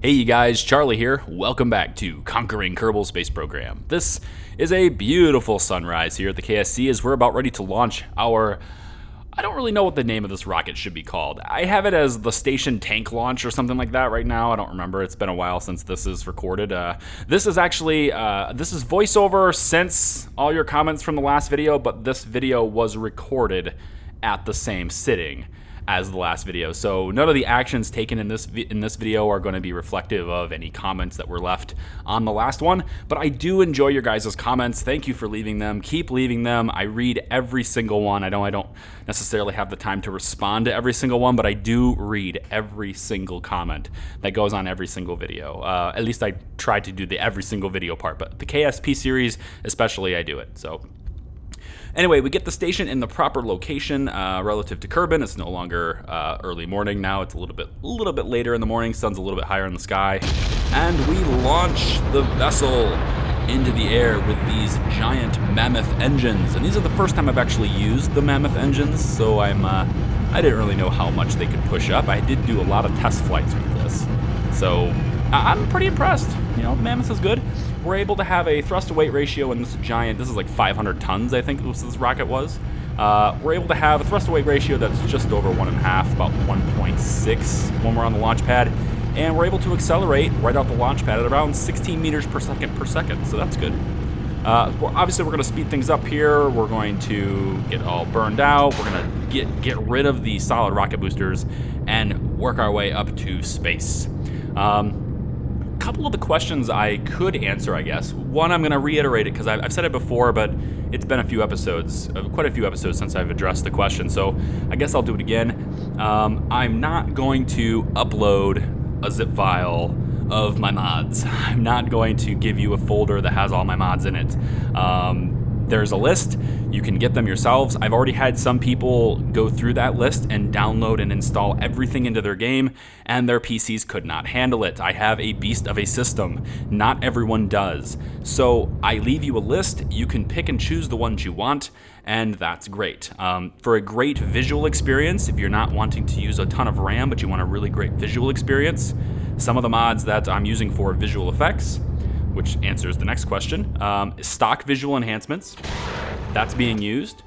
Hey you guys, Charlie here. Welcome back to Conquering Kerbal Space Program. This is a beautiful sunrise here at the KSC as we're about ready to launch our... I don't really know what the name of this rocket should be called. I have it as the station tank launch or something like that right now. I don't remember. It's been a while since this is recorded. This is voiceover since all your comments from the last video, but this video was recorded at the same sitting as the last video. So none of the actions taken in this video are going to be reflective of any comments that were left on the last one, but I do enjoy your guys' comments. Thank you for leaving them. Keep leaving them. I read every single one. I know I don't necessarily have the time to respond to every single one, but I do read every single comment that goes on every single video. At least I try to do the every single video part, but the KSP series especially, I do it. So anyway, we get the station in the proper location relative to Kerman. It's no longer early morning now. It's a little bit later in the morning. Sun's a little bit higher in the sky. And we launch the vessel into the air with these giant mammoth engines. And these are the first time I've actually used the mammoth engines, so I didn't really know how much they could push up. I did do a lot of test flights with this. So I'm pretty impressed. You know, mammoth is good. We're able to have a thrust-to-weight ratio in this giant, this is like 500 tons, I think this rocket was. We're able to have a thrust-to-weight ratio that's just over 1.5, about 1.6 when we're on the launch pad. And we're able to accelerate right out the launch pad at around 16 meters per second, so that's good. Obviously, we're going to speed things up here. We're going to get all burned out. We're going to get rid of the solid rocket boosters and work our way up to space. Couple of the questions I could answer, I guess. One, I'm going to reiterate it because I've said it before, but it's been a few episodes, quite a few episodes since I've addressed the question, so I guess I'll do it again. I'm not going to upload a zip file of my mods. I'm not going to give you a folder that has all my mods in it. There's a list. You can get them yourselves. I've already had some people go through that list and download and install everything into their game, and their PCs could not handle it. I have a beast of a system. Not everyone does. So I leave you a list. You can pick and choose the ones you want, and that's great. For a great visual experience, if you're not wanting to use a ton of RAM, but you want a really great visual experience, some of the mods that I'm using for visual effects, which answers the next question, stock visual enhancements. That's being used,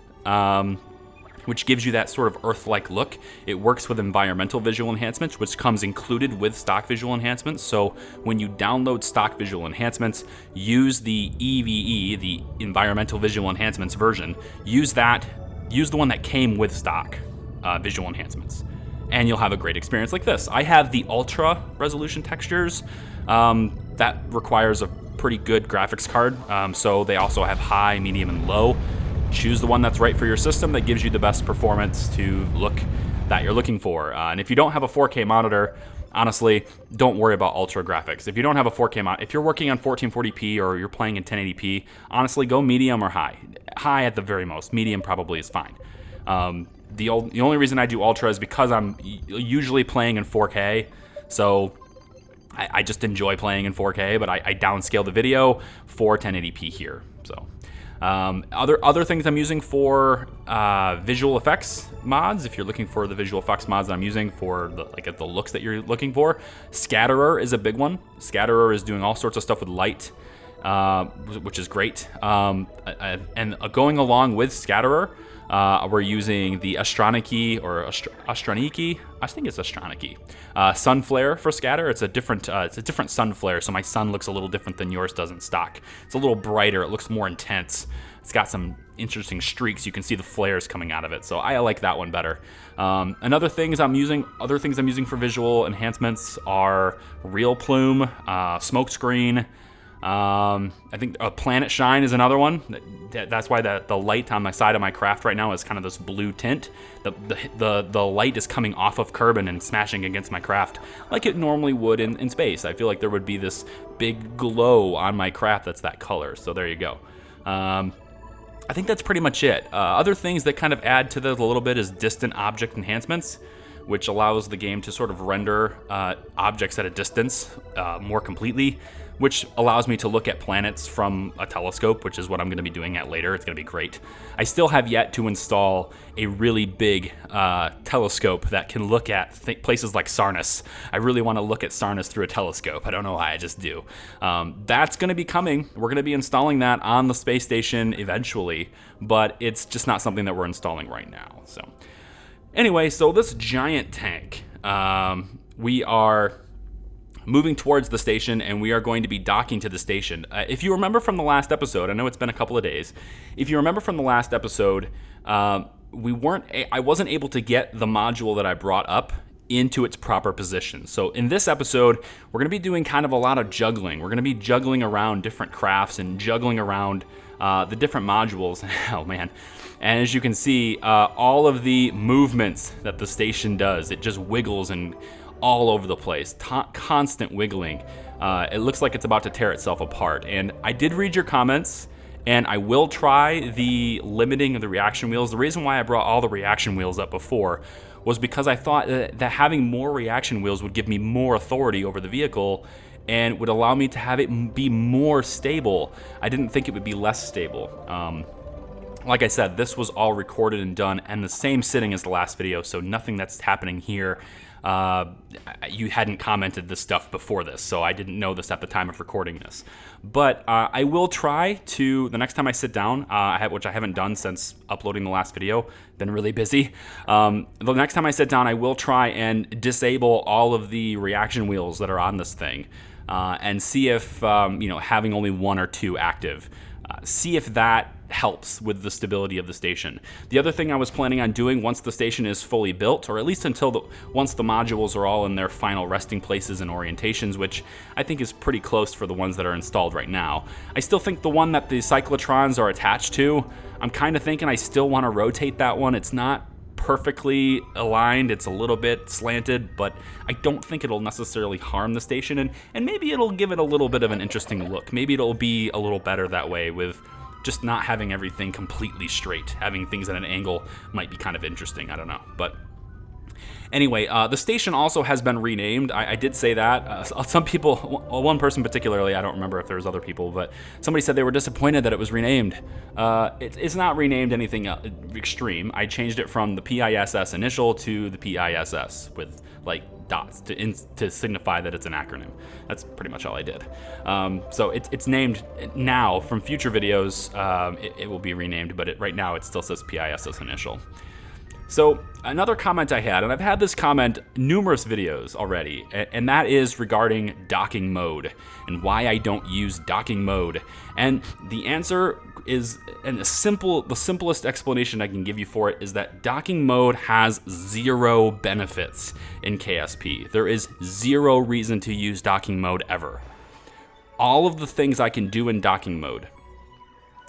which gives you that sort of Earth-like look. It works with environmental visual enhancements, which comes included with stock visual enhancements. So when you download stock visual enhancements, use the EVE, the environmental visual enhancements version. Use the one that came with stock visual enhancements, and you'll have a great experience like this. I have the ultra resolution textures. That requires a pretty good graphics card, so they also have high, medium, and low. Choose the one that's right for your system that gives you the best performance to look that you're looking for. And if you don't have a 4K monitor, honestly, don't worry about ultra graphics. If you don't have a 4K monitor, if you're working on 1440p or you're playing in 1080p, honestly, go medium or high. High at the very most. Medium probably is fine. The only reason I do ultra is because I'm usually playing in 4K, so I just enjoy playing in 4K, but I downscale the video for 1080p here. So other things I'm using for visual effects mods, if you're looking for the visual effects mods that I'm using for the looks that you're looking for, Scatterer is a big one. Scatterer is doing all sorts of stuff with light, which is great. And going along with Scatterer, we're using the Astroniki, I think it's Astroniki, sun flare for scatter. It's a different sun flare, so my sun looks a little different than yours does in stock. It's a little brighter. It looks more intense. It's got some interesting streaks. You can see the flares coming out of it, so I like that one better. Other things I'm using for visual enhancements are Real Plume, Smoke Screen. I think Planet Shine is another one. That's why the light on the side of my craft right now is kind of this blue tint. The light is coming off of Kerman and smashing against my craft like it normally would in space. I feel like there would be this big glow on my craft that's that color. So there you go. I think that's pretty much it. Other things that kind of add to this a little bit is distant object enhancements, which allows the game to sort of render objects at a distance more completely. which allows me to look at planets from a telescope, which is what I'm going to be doing at later. It's going to be great. I still have yet to install a really big telescope that can look at places like Sarnus. I really want to look at Sarnus through a telescope. I don't know why, I just do. That's going to be coming. We're going to be installing that on the space station eventually, but it's just not something that we're installing right now. So anyway, so this giant tank, we are moving towards the station, and we are going to be docking to the station. If you remember from the last episode, I know it's been a couple of days. If you remember from the last episode, I wasn't able to get the module that I brought up into its proper position. So in this episode, we're going to be doing kind of a lot of juggling. We're going to be juggling around different crafts and juggling around the different modules. Oh man. And as you can see, all of the movements that the station does, it just wiggles and all over the place, constant wiggling. It looks like it's about to tear itself apart. And I did read your comments, and I will try the limiting of the reaction wheels. The reason why I brought all the reaction wheels up before was because I thought that having more reaction wheels would give me more authority over the vehicle and would allow me to have it be more stable. I didn't think it would be less stable. Like I said, this was all recorded and done and the same sitting as the last video, so nothing that's happening here. You hadn't commented this stuff before this, so I didn't know this at the time of recording this. But I will try to, the next time I sit down, which I haven't done since uploading the last video, been really busy. The next time I sit down, I will try and disable all of the reaction wheels that are on this thing, and see if, having only one or two active, see if that helps with the stability of the station. The other thing I was planning on doing once the station is fully built, or at least once the modules are all in their final resting places and orientations, which I think is pretty close for the ones that are installed right now. I still think the one that the cyclotrons are attached to, I'm kind of thinking I still want to rotate that one. It's not perfectly aligned, it's a little bit slanted, but I don't think it'll necessarily harm the station, and maybe it'll give it a little bit of an interesting look. Maybe it'll be a little better that way, with just not having everything completely straight. Having things at an angle might be kind of interesting, I don't know. But anyway, the station also has been renamed. I did say that. Some people, one person particularly, I don't remember if there was other people, but somebody said they were disappointed that it was renamed. It's not renamed anything extreme. I changed it from the PISS initial to the PISS with like dots to signify that it's an acronym. That's pretty much all I did. So it's named now. From future videos, it will be renamed, but right now it still says PISS initial. So another comment I had, and I've had this comment numerous videos already, and that is regarding docking mode and why I don't use docking mode. And the answer is, and the simplest explanation I can give you for it is that docking mode has zero benefits in KSP. There is zero reason to use docking mode ever. All of the things I can do in docking mode,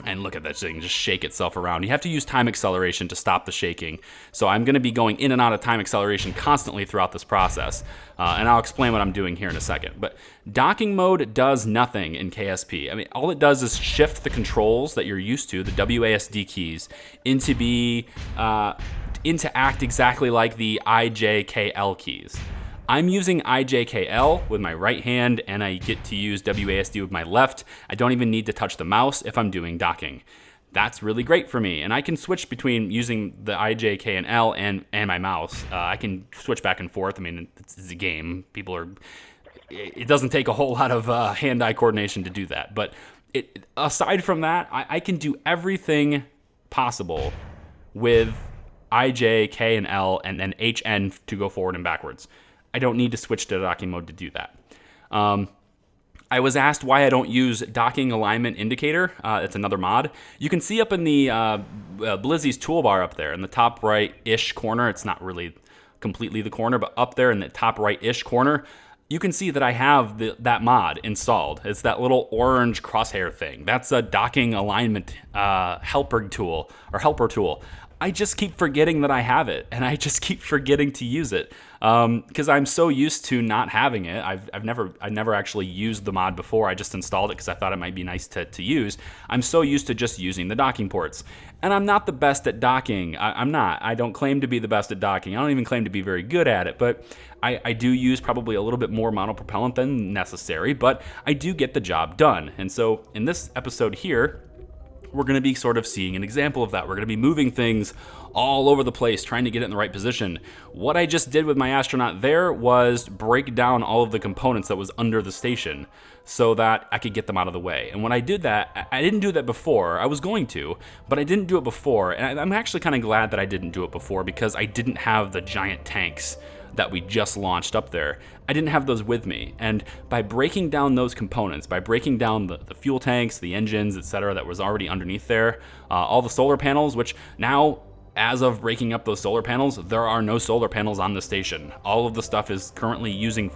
and look at that thing just shake itself around. You have to use time acceleration to stop the shaking. So I'm going to be going in and out of time acceleration constantly throughout this process. And I'll explain what I'm doing here in a second. But docking mode does nothing in KSP. I mean, all it does is shift the controls that you're used to, the WASD keys, into act exactly like the IJKL keys. I'm using IJKL with my right hand, and I get to use WASD with my left. I don't even need to touch the mouse if I'm doing docking. That's really great for me, and I can switch between using the IJ, K, and L and my mouse. I can switch back and forth. I mean, it's a game. It doesn't take a whole lot of hand-eye coordination to do that. But aside from that, I can do everything possible with IJ, K, and L, and then HN to go forward and backwards. I don't need to switch to docking mode to do that. I was asked why I don't use docking alignment indicator. It's another mod. You can see up in the Blizzy's toolbar up there in the top right-ish corner. It's not really completely the corner, but up there in the top right-ish corner, you can see that I have that mod installed. It's that little orange crosshair thing. That's a docking alignment helper tool. I just keep forgetting that I have it, and I just keep forgetting to use it because I'm so used to not having it. I never actually used the mod before. I just installed it because I thought it might be nice to use. I'm so used to just using the docking ports, and I'm not the best at docking. I'm not. I don't claim to be the best at docking. I don't even claim to be very good at it, but I do use probably a little bit more monopropellant than necessary, but I do get the job done. And so in this episode here, we're going to be sort of seeing an example of that. We're going to be moving things all over the place, trying to get it in the right position. What I just did with my astronaut there was break down all of the components that was under the station so that I could get them out of the way. And when I did that, I didn't do that before. I was going to, but I didn't do it before. And I'm actually kind of glad that I didn't do it before because I didn't have the giant tanks that we just launched up there. I didn't have those with me. And by breaking down those components, by breaking down the fuel tanks, the engines, etc., that was already underneath there, all the solar panels, which now, as of breaking up those solar panels, there are no solar panels on the station. All of the stuff is currently using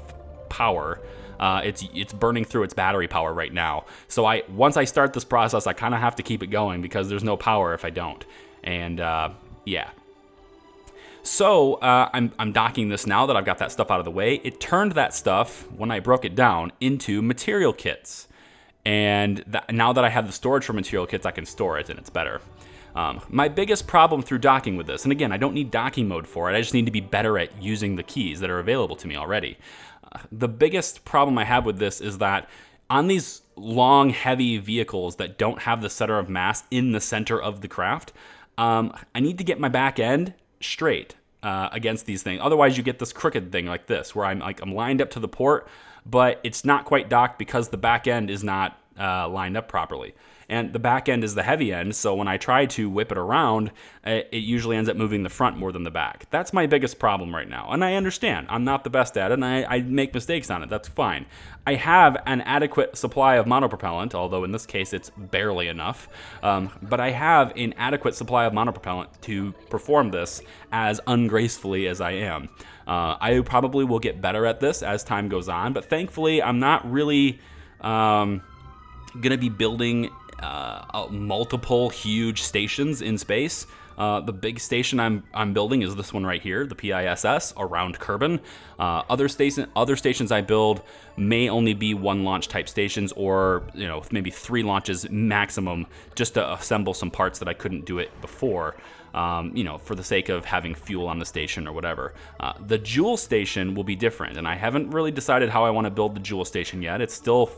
power. It's burning through its battery power right now. So once I start this process, I kind of have to keep it going because there's no power if I don't. And yeah. So I'm docking this now that I've got that stuff out of the way. It turned that stuff, when I broke it down, into material kits. And now that I have the storage for material kits, I can store it, and it's better. My biggest problem through docking with this, and again, I don't need docking mode for it, I just need to be better at using the keys that are available to me already. The biggest problem I have with this is that on these long, heavy vehicles that don't have the center of mass in the center of the craft, I need to get my back end straight against these things. Otherwise, you get this crooked thing like this, where I'm lined up to the port, but it's not quite docked because the back end is not lined up properly. And the back end is the heavy end, so when I try to whip it around, it usually ends up moving the front more than the back. That's my biggest problem right now, and I understand. I'm not the best at it, and I make mistakes on it. That's fine. I have an adequate supply of monopropellant, although in this case it's barely enough, but I have an adequate supply of monopropellant to perform this as ungracefully as I am. I probably will get better at this as time goes on, but thankfully I'm not really going to be building multiple huge stations in space. The big station I'm building is this one right here, the PISS around Kerman. Other stations I build may only be one launch type stations, or maybe 3 launches maximum, just to assemble some parts that I couldn't do it before. For the sake of having fuel on the station or whatever. The Joule station will be different, and I haven't really decided how I want to build the Joule station yet. It's still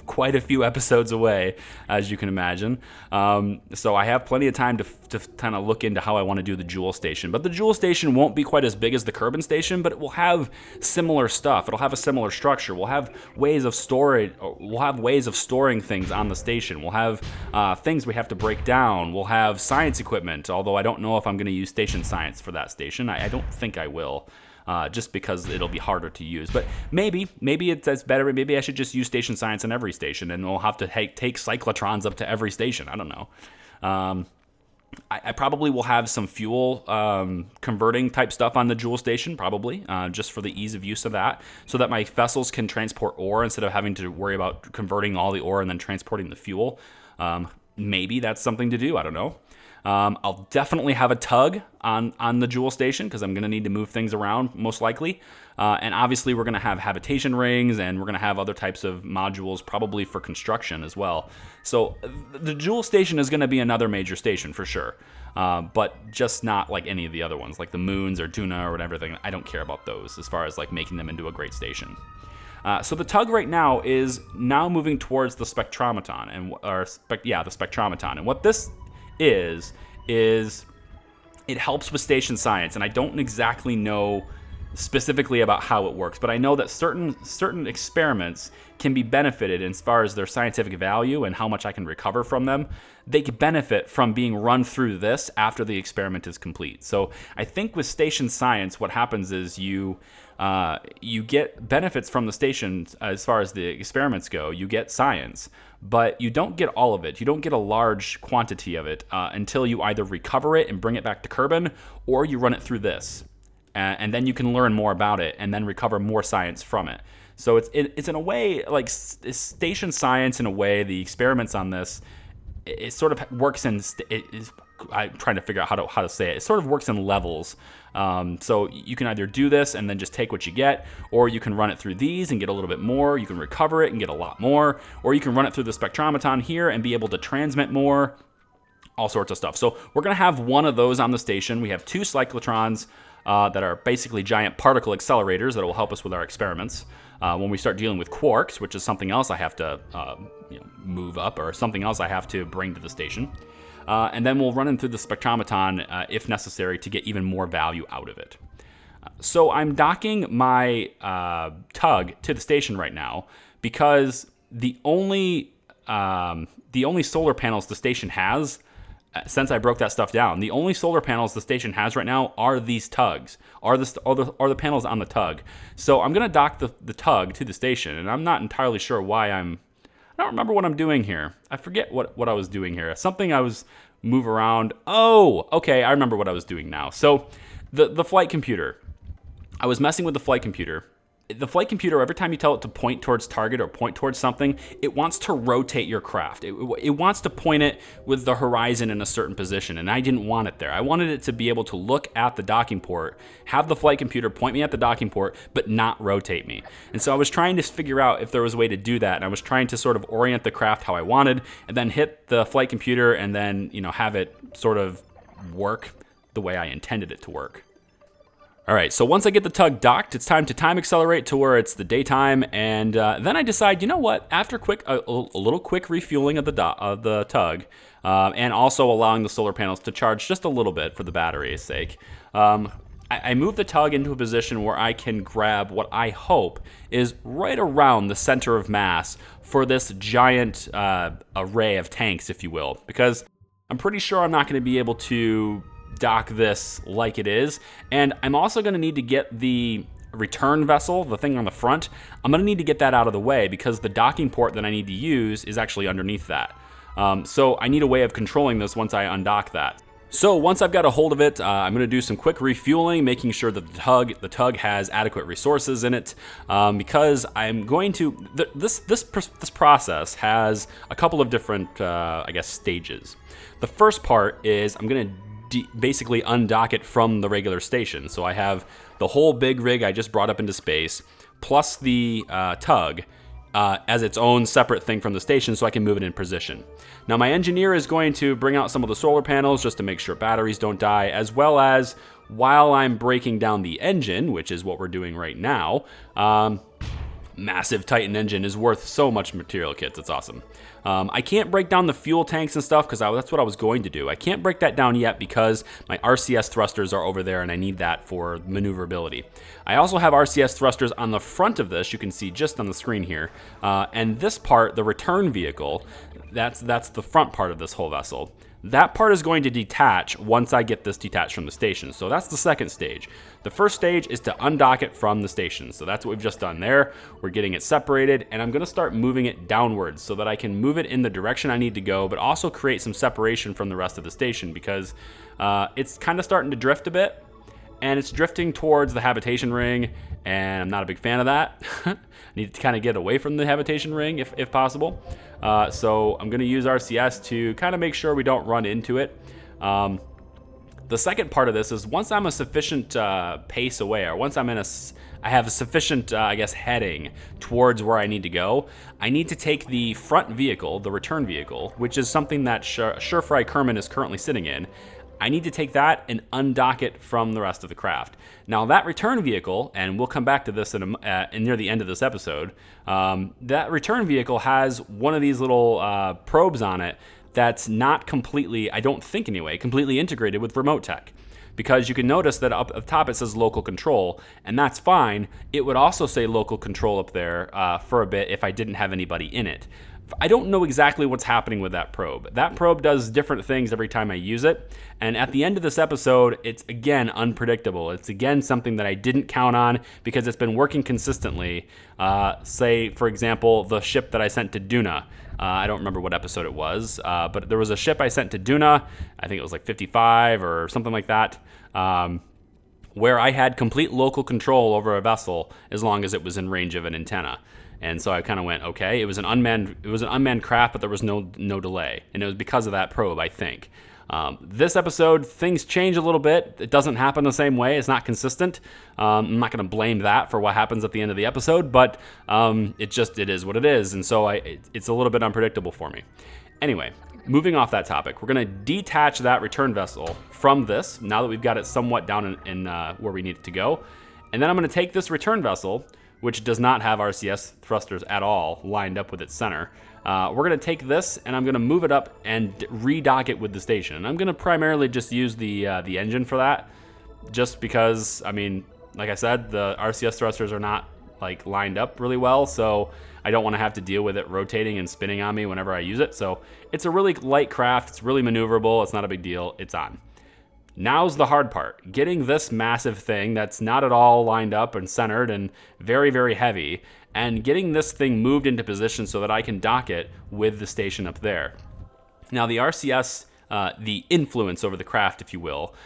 quite a few episodes away, as you can imagine. So I have plenty of time to kind of look into how I want to do the Joule station. But the Joule station won't be quite as big as the Kerman station, but it will have similar stuff. It'll have a similar structure. We'll have ways of storage. We'll have ways of storing things on the station. We'll have things we have to break down. We'll have science equipment, although I don't know if I'm going to use station science for that station. I don't think I will. Just because it'll be harder to use. But maybe it's better. Maybe I should just use station science in every station, and we'll have to take cyclotrons up to every station. I don't know. I probably will have some fuel converting type stuff on the Joule station, probably, just for the ease of use of that, so that my vessels can transport ore instead of having to worry about converting all the ore and then transporting the fuel. Maybe that's something to do. I don't know. I'll definitely have a tug on the Joule station because I'm going to need to move things around, most likely. And obviously, we're going to have habitation rings, and we're going to have other types of modules, probably for construction as well. So the Joule station is going to be another major station for sure, but just not like any of the other ones, like the Moons or Duna or whatever. I don't care about those as far as like making them into a great station. So the tug right now is moving towards the spectrometon, the spectrometon. And what this is it helps with station science, and I don't exactly know specifically about how it works, but I know that certain experiments can be benefited as far as their scientific value and how much I can recover from them. They can benefit from being run through this after the experiment is complete. So I think with station science, what happens is you get benefits from the stations as far as the experiments go. You get science, but you don't get all of it. You don't get a large quantity of it until you either recover it and bring it back to Kerman, or you run it through this. And then you can learn more about it and then recover more science from it. So it's in a way like station science. In a way, the experiments on this, it sort of works in it is I'm trying to figure out how to say it. It sort of works in levels. So you can either do this and then just take what you get, or you can run it through these and get a little bit more. You can recover it and get a lot more, or you can run it through the spectrometon here and be able to transmit more, all sorts of stuff. So we're going to have one of those on the station. We have 2 cyclotrons that are basically giant particle accelerators that will help us with our experiments. When we start dealing with quarks, which is something else I have to move up, or something else I have to bring to the station. And then we'll run it through the spectrometon if necessary to get even more value out of it. So I'm docking my tug to the station right now because the only solar panels the station has, since I broke that stuff down, the only solar panels the station has right now are these tugs, are the panels on the tug. So I'm going to dock the tug to the station, and I'm not entirely sure why I don't remember what I'm doing here. I forget what I was doing here. Something I was move around. Oh, okay, I remember what I was doing now. So the flight computer. I was messing with the flight computer. The flight computer, every time you tell it to point towards target or point towards something, it wants to rotate your craft. It wants to point it with the horizon in a certain position, and I didn't want it there. I wanted it to be able to look at the docking port, have the flight computer point me at the docking port, but not rotate me. And so I was trying to figure out if there was a way to do that, and I was trying to sort of orient the craft how I wanted, and then hit the flight computer, and then have it sort of work the way I intended it to work. All right, so once I get the tug docked, it's time to time accelerate to where it's the daytime, and then I decide, you know what? After a little quick refueling of the tug, and also allowing the solar panels to charge just a little bit for the battery's sake, I move the tug into a position where I can grab what I hope is right around the center of mass for this giant array of tanks, if you will, because I'm pretty sure I'm not going to be able to dock this like it is, and I'm also going to need to get the return vessel, the thing on the front. I'm going to need to get that out of the way because the docking port that I need to use is actually underneath that. So I need a way of controlling this once I undock that. So once I've got a hold of it, I'm going to do some quick refueling, making sure that the tug has adequate resources in it, because I'm going to this process has a couple of different stages. The first part is I'm going to basically undock it from the regular station. So I have the whole big rig I just brought up into space, plus the tug as its own separate thing from the station so I can move it in position. Now my engineer is going to bring out some of the solar panels just to make sure batteries don't die, as well as while I'm breaking down the engine, which is what we're doing right now. Massive Titan engine is worth so much material kits. It's awesome. I can't break down the fuel tanks and stuff because that's what I was going to do. I can't break that down yet because my RCS thrusters are over there and I need that for maneuverability. I also have RCS thrusters on the front of this, you can see just on the screen here. And this part, the return vehicle, that's the front part of this whole vessel. That part is going to detach once I get this detached from the station. So that's the second stage. The first stage is to undock it from the station. So that's what we've just done there. We're getting it separated, and I'm going to start moving it downwards so that I can move it in the direction I need to go, but also create some separation from the rest of the station because it's kind of starting to drift a bit, and it's drifting towards the habitation ring, and I'm not a big fan of that. I need to kind of get away from the habitation ring if possible. So I'm going to use RCS to kind of make sure we don't run into it. The second part of this is once I'm a sufficient pace away, or once I have a sufficient, heading towards where I need to go, I need to take the front vehicle, the return vehicle, which is something that Surefry Kerman is currently sitting in. I need to take that and undock it from the rest of the craft. Now that return vehicle, and we'll come back to this near the end of this episode, that return vehicle has one of these little probes on it that's not completely, I don't think anyway, completely integrated with RemoteTech. Because you can notice that up top it says local control, and that's fine. It would also say local control up there for a bit if I didn't have anybody in it. I don't know exactly what's happening with that probe. That probe does different things every time I use it, and at the end of this episode, it's again unpredictable. It's again something that I didn't count on because it's been working consistently. Say, for example, the ship that I sent to Duna. I don't remember what episode it was, but there was a ship I sent to Duna, I think it was like 55 or something like that, where I had complete local control over a vessel as long as it was in range of an antenna. And so I kind of went, okay, it was an unmanned craft, but there was no delay, and it was because of that probe, I think. This episode, things change a little bit. It doesn't happen the same way. It's not consistent. I'm not going to blame that for what happens at the end of the episode, but it is what it is, and so it's a little bit unpredictable for me. Anyway, moving off that topic, we're going to detach that return vessel from this, now that we've got it somewhat down in where we need it to go. And then I'm going to take this return vessel, which does not have RCS thrusters at all lined up with its center. We're going to take this and I'm going to move it up and redock it with the station. And I'm going to primarily just use the engine for that, just because, I mean, like I said, the RCS thrusters are not like lined up really well, so I don't want to have to deal with it rotating and spinning on me whenever I use it. So it's a really light craft. It's really maneuverable. It's not a big deal. It's on. Now's the hard part. Getting this massive thing that's not at all lined up and centered and very, very heavy, and getting this thing moved into position so that I can dock it with the station up there. Now the RCS, the influence over the craft, if you will,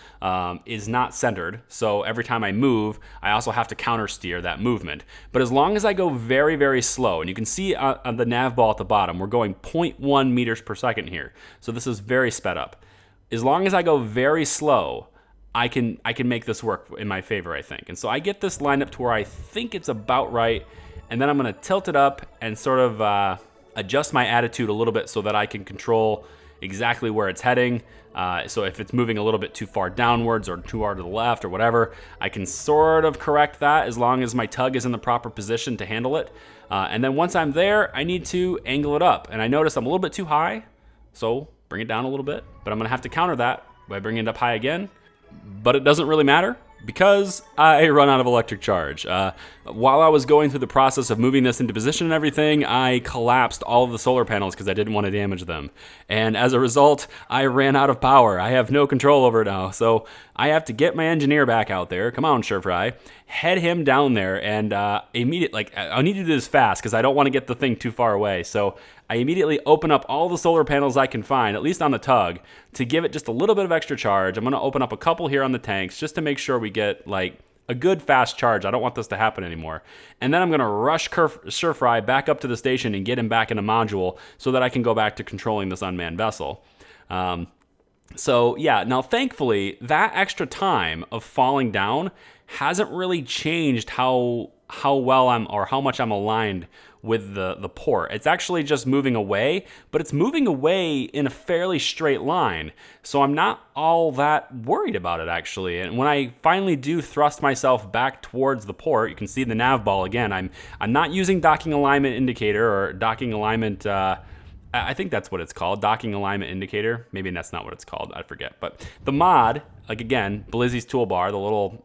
is not centered. So every time I move, I also have to counter steer that movement. But as long as I go very, very slow, and you can see on the nav ball at the bottom, we're going 0.1 meters per second here. So this is very sped up. As long as I go very slow, I can make this work in my favor, I think. And so I get this lined up to where I think it's about right, and then I'm going to tilt it up and sort of adjust my attitude a little bit so that I can control exactly where it's heading. So if it's moving a little bit too far downwards or too far to the left or whatever, I can sort of correct that as long as my tug is in the proper position to handle it. And then once I'm there, I need to angle it up. And I notice I'm a little bit too high, so bring it down a little bit. But I'm going to have to counter that by bringing it up high again. But it doesn't really matter, because I run out of electric charge. While I was going through the process of moving this into position and everything, I collapsed all of the solar panels because I didn't want to damage them. And as a result, I ran out of power. I have no control over it now. So I have to get my engineer back out there. Come on, Fry. Head him down there and immediately, I need to do this fast because I don't want to get the thing too far away. So I immediately open up all the solar panels I can find, at least on the tug, to give it just a little bit of extra charge. I'm going to open up a couple here on the tanks just to make sure we get like a good fast charge. I don't want this to happen anymore. And then I'm going to rush Fry back up to the station and get him back in a module so that I can go back to controlling this unmanned vessel. So yeah, now thankfully, that extra time of falling down hasn't really changed how well or how much I'm aligned with the port. It's actually just moving away, but it's moving away in a fairly straight line. So I'm not all that worried about it, actually. And when I finally do thrust myself back towards the port, you can see the nav ball again. I'm not using docking alignment indicator or docking alignment, I think that's what it's called, docking alignment indicator. Maybe that's not what it's called, I forget. But the mod, like again, Blizzy's toolbar, the little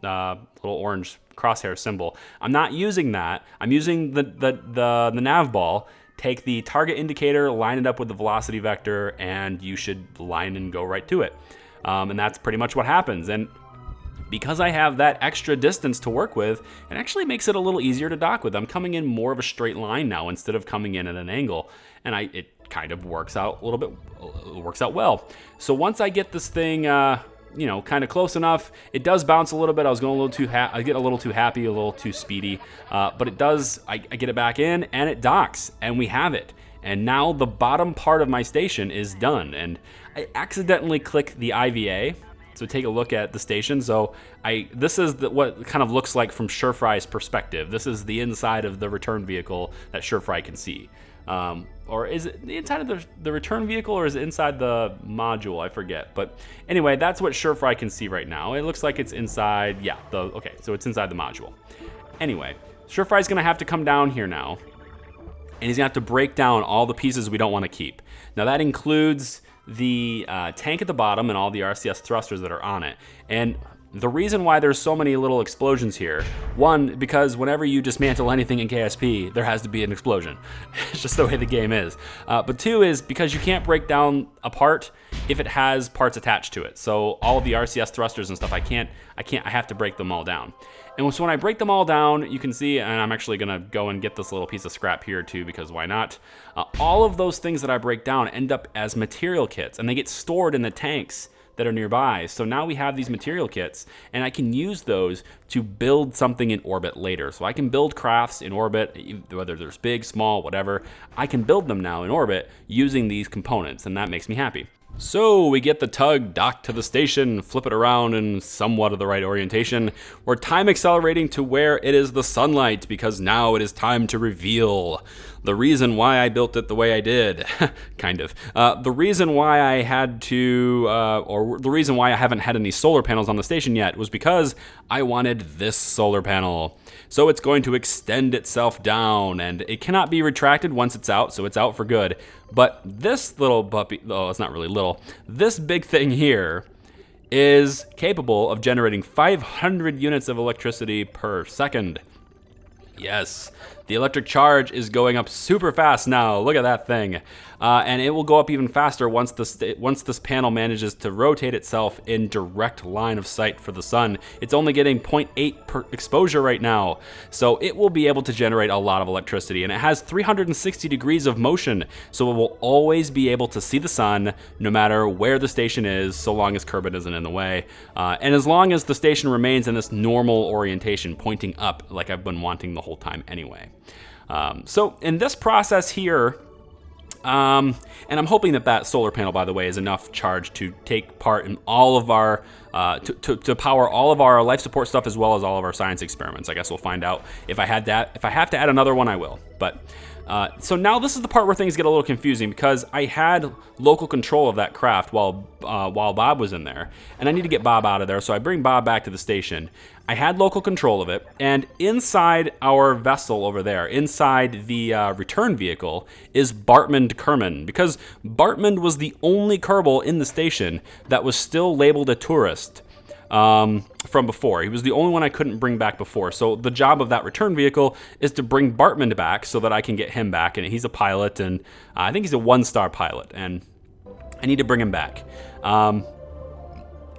orange crosshair symbol, I'm not using that. I'm using the nav ball. Take the target indicator, line it up with the velocity vector, and you should line and go right to it. And that's pretty much what happens. And because I have that extra distance to work with, it actually makes it a little easier to dock with. I'm coming in more of a straight line now instead of coming in at an angle, and it kind of works out a little bit. It works out well. So once I get this thing, kind of close enough, it does bounce a little bit. I was going a little too I get a little too happy, a little too speedy, but it does. I get it back in, and it docks, and we have it. And now the bottom part of my station is done, and I accidentally click the IVA. So take a look at the station. So this is what kind of looks like from Fry's perspective. This is the inside of the return vehicle that Fry can see. Or is it the inside of the return vehicle, or is it inside the module? I forget. But anyway, that's what Fry can see right now. It looks like it's inside, so it's inside the module. Anyway, Fry's gonna have to come down here now, and he's gonna have to break down all the pieces we don't want to keep. Now that includes the tank at the bottom and all the RCS thrusters that are on it. And the reason why there's so many little explosions here, one, because whenever you dismantle anything in KSP, there has to be an explosion. It's just the way the game is. But two is because you can't break down a part if it has parts attached to it. So all of the RCS thrusters and stuff, I have to break them all down. And so when I break them all down, you can see, and I'm actually gonna go and get this little piece of scrap here too, because why not? All of those things that I break down end up as material kits, and they get stored in the tanks that are nearby. So now we have these material kits, and I can use those to build something in orbit later. So I can build crafts in orbit, whether there's big, small, whatever. I can build them now in orbit using these components, and that makes me happy. So we get the tug docked to the station, flip it around in somewhat of the right orientation. We're time accelerating to where it is the sunlight, because now it is time to reveal the reason why I built it the way I did. Kind of. The reason why I had to, or the reason why I haven't had any solar panels on the station yet was because I wanted this solar panel. So it's going to extend itself down, and it cannot be retracted once it's out, so it's out for good. But this little puppy, oh, it's not really little, this big thing here is capable of generating 500 units of electricity per second. Yes, the electric charge is going up super fast now. Look at that thing. And it will go up even faster once this panel manages to rotate itself in direct line of sight for the sun. It's only getting 0.8 per exposure right now, so it will be able to generate a lot of electricity. And it has 360 degrees of motion, so it will always be able to see the sun no matter where the station is, so long as Kerman isn't in the way. And as long as the station remains in this normal orientation, pointing up like I've been wanting the whole time anyway. So in this process here, and I'm hoping that solar panel, by the way, is enough charge to take part in all of our, to power all of our life support stuff as well as all of our science experiments. I guess we'll find out. If I have to add another one, I will. But so now this is the part where things get a little confusing, because I had local control of that craft while Bob was in there, and I need to get Bob out of there, so I bring Bob back to the station. I had local control of it, and inside our vessel over there, inside the return vehicle, is Bartmund Kerman, because Bartmund was the only Kerbal in the station that was still labeled a tourist from before. He was the only one I couldn't bring back before. So the job of that return vehicle is to bring Bartmund back so that I can get him back. And he's a pilot, and I think he's a 1-star pilot, and I need to bring him back.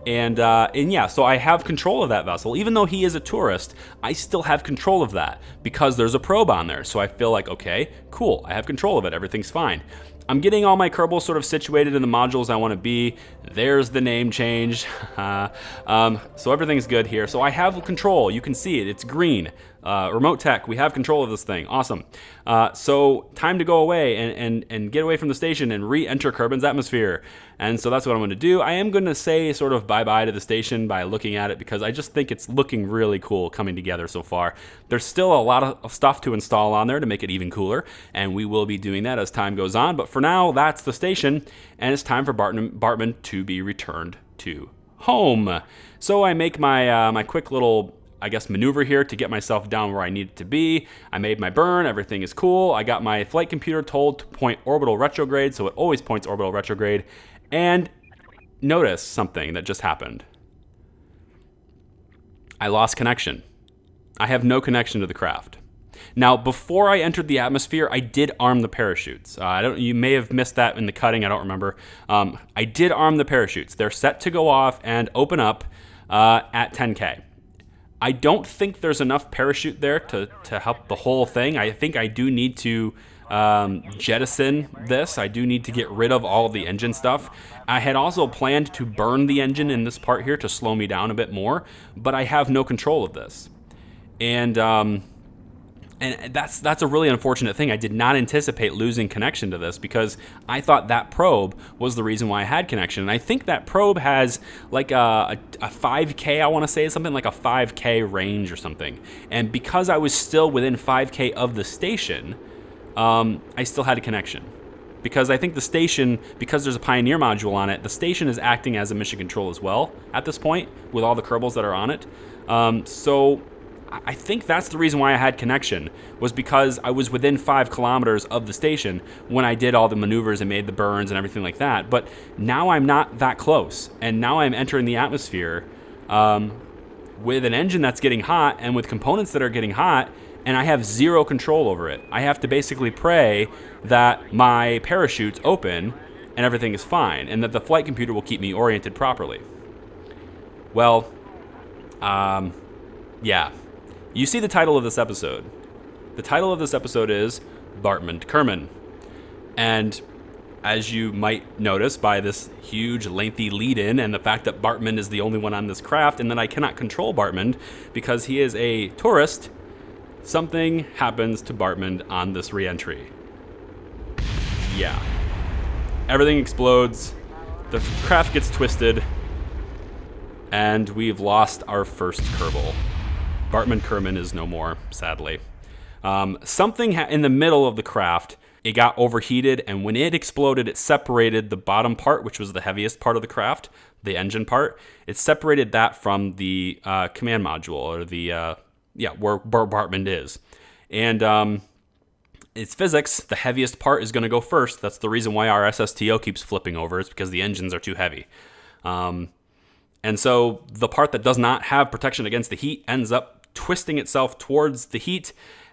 And yeah, so I have control of that vessel. Even though he is a tourist, I still have control of that because there's a probe on there. So I feel like, okay, cool, I have control of it. Everything's fine. I'm getting all my Kerbals sort of situated in the modules I want to be. There's the name change. So everything's good here. So I have control. You can see it. It's green. RemoteTech, we have control of this thing. Awesome. So time to go away and get away from the station and re-enter Kerman's atmosphere. And so that's what I'm going to do. I am going to say sort of bye-bye to the station by looking at it, because I just think it's looking really cool coming together so far. There's still a lot of stuff to install on there to make it even cooler, and we will be doing that as time goes on. But for now, that's the station, and it's time for Bartmund to be returned to home. So I make my my quick little, I guess, maneuver here to get myself down where I need it to be. I made my burn, everything is cool. I got my flight computer told to point orbital retrograde, so it always points orbital retrograde. And notice something that just happened. I lost connection. I have no connection to the craft. Now, before I entered the atmosphere, I did arm the parachutes. You may have missed that in the cutting, I don't remember. I did arm the parachutes. They're set to go off and open up at 10K. I don't think there's enough parachute there to help the whole thing. I think I do need to jettison this. I do need to get rid of all of the engine stuff. I had also planned to burn the engine in this part here to slow me down a bit more, but I have no control of this. And that's a really unfortunate thing. I did not anticipate losing connection to this, because I thought that probe was the reason why I had connection. And I think that probe has like a 5K, I want to say, something like a 5K range or something. And because I was still within 5K of the station, I still had a connection. Because I think the station, because there's a Pioneer module on it, the station is acting as a mission control as well at this point with all the Kerbals that are on it. So I think that's the reason why I had connection, was because I was within 5 kilometers of the station when I did all the maneuvers and made the burns and everything like that. But now I'm not that close, and now I'm entering the atmosphere with an engine that's getting hot and with components that are getting hot, and I have zero control over it. I have to basically pray that my parachutes open and everything is fine, and that the flight computer will keep me oriented properly. Well, yeah. You see the title of this episode. The title of this episode is Bartmund Kerman. And as you might notice by this huge, lengthy lead-in and the fact that Bartmund is the only one on this craft and that I cannot control Bartmund because he is a tourist, something happens to Bartmund on this re-entry. Yeah. Everything explodes. the craft gets twisted, and we've lost our first Kerbal. Bartmund Kerman is no more, sadly. Something in the middle of the craft, it got overheated, and when it exploded, it separated the bottom part, which was the heaviest part of the craft, the engine part. It separated that from the command module, or the where Bartmund is. And it's physics. The heaviest part is going to go first. That's the reason why our SSTO keeps flipping over. It's because the engines are too heavy. And so the part that does not have protection against the heat ends up twisting itself towards the heat,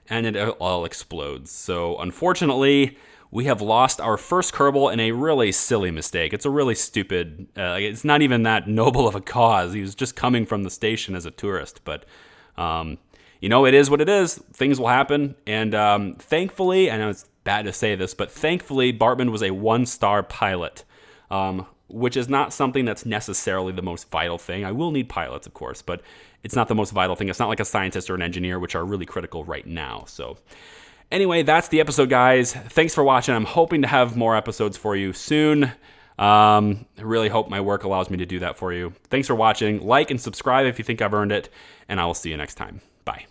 and it all explodes. So unfortunately, we have lost our first Kerbal in a really silly mistake. It's a really stupid, it's not even that noble of a cause. He was just coming from the station as a tourist. But, it is what it is. Things will happen. And thankfully, I know it's bad to say this, but thankfully, Bartmund was a 1-star pilot, which is not something that's necessarily the most vital thing. I will need pilots, of course, but it's not the most vital thing. It's not like a scientist or an engineer, which are really critical right now. So anyway, that's the episode, guys. Thanks for watching. I'm hoping to have more episodes for you soon. I really hope my work allows me to do that for you. Thanks for watching. Like and subscribe if you think I've earned it, and I will see you next time. Bye.